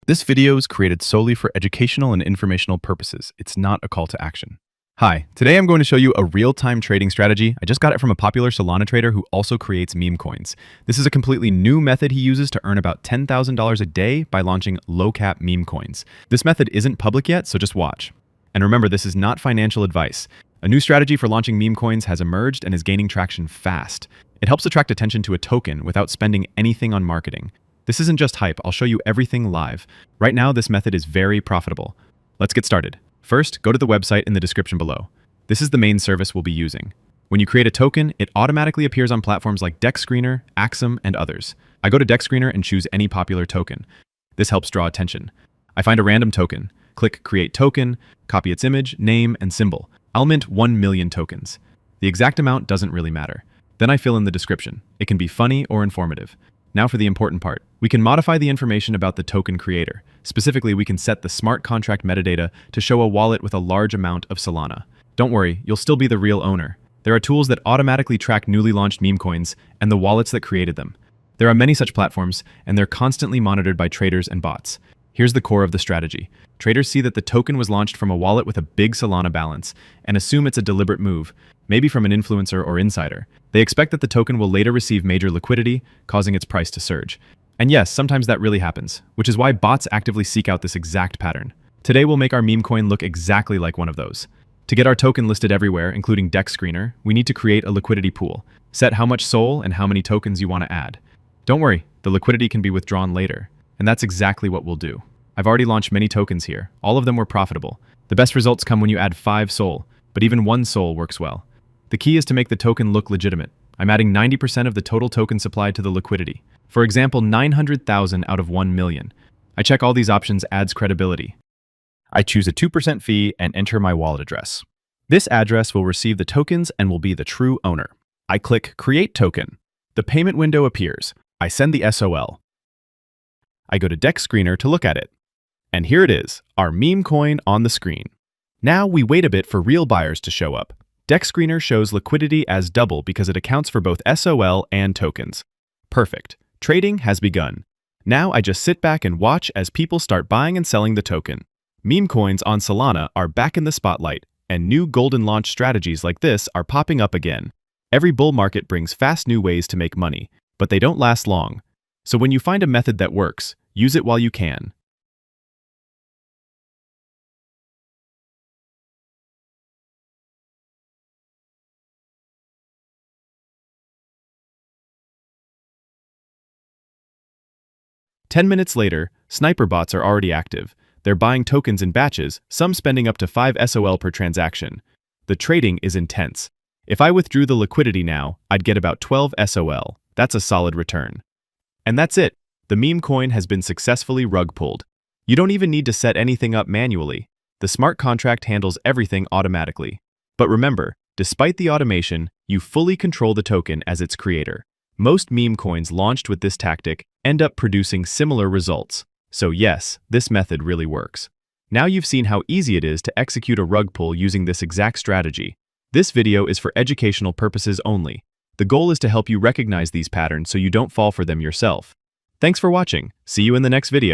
This video is created solely for educational and informational purposes. It's not a call to action. Hi, today I'm going to show you a real-time trading strategy. I just got it from a popular Solana trader who also creates meme coins. This is a completely new method he uses to earn about $10,000 a day by launching low-cap meme coins. This method isn't public yet, so just watch. And remember, this is not financial advice. A new strategy for launching meme coins has emerged and is gaining traction fast. It helps attract attention to a token without spending anything on marketing. This isn't just hype, I'll show you everything live. Right now, this method is very profitable. Let's get started. First, go to the website in the description below. This is the main service we'll be using. When you create a token, it automatically appears on platforms like DexScreener, Axum, and others. I go to DexScreener and choose any popular token. This helps draw attention. I find a random token, click Create Token, copy its image, name, and symbol. I'll mint 1 million tokens. The exact amount doesn't really matter. Then I fill in the description. It can be funny or informative. Now for the important part. We can modify the information about the token creator. Specifically, we can set the smart contract metadata to show a wallet with a large amount of Solana. Don't worry, you'll still be the real owner. There are tools that automatically track newly launched meme coins and the wallets that created them. There are many such platforms, and they're constantly monitored by traders and bots. Here's the core of the strategy. Traders see that the token was launched from a wallet with a big Solana balance and assume it's a deliberate move, maybe from an influencer or insider. They expect that the token will later receive major liquidity, causing its price to surge. And yes, sometimes that really happens, which is why bots actively seek out this exact pattern. Today we'll make our meme coin look exactly like one of those. To get our token listed everywhere, including DexScreener, we need to create a liquidity pool. Set how much SOL and how many tokens you want to add. Don't worry, the liquidity can be withdrawn later. And that's exactly what we'll do. I've already launched many tokens here. All of them were profitable. The best results come when you add 5 SOL, but even 1 SOL works well. The key is to make the token look legitimate. I'm adding 90% of the total token supply to the liquidity. For example, 900,000 out of 1 million. I check all these options adds credibility. I choose a 2% fee and enter my wallet address. This address will receive the tokens and will be the true owner. I click Create Token. The payment window appears. I send the SOL. I go to DexScreener to look at it. And here it is, our meme coin on the screen. Now we wait a bit for real buyers to show up. DexScreener shows liquidity as double because it accounts for both SOL and tokens. Perfect. Trading has begun. Now I just sit back and watch as people start buying and selling the token. Meme coins on Solana are back in the spotlight, and new golden launch strategies like this are popping up again. Every bull market brings fast new ways to make money, but they don't last long. So when you find a method that works, use it while you can. "10 minutes later, sniper bots are already active. They're buying tokens in batches, some spending up to 5 SOL per transaction. The trading is intense. If I withdrew the liquidity now, I'd get about 12 SOL. That's a solid return. And that's it. The meme coin has been successfully rug pulled. You don't even need to set anything up manually. The smart contract handles everything automatically. But remember, despite the automation, you fully control the token as its creator. Most meme coins launched with this tactic end up producing similar results. So yes, this method really works. Now you've seen how easy it is to execute a rug pull using this exact strategy. This video is for educational purposes only. The goal is to help you recognize these patterns so you don't fall for them yourself. Thanks for watching. See you in the next video.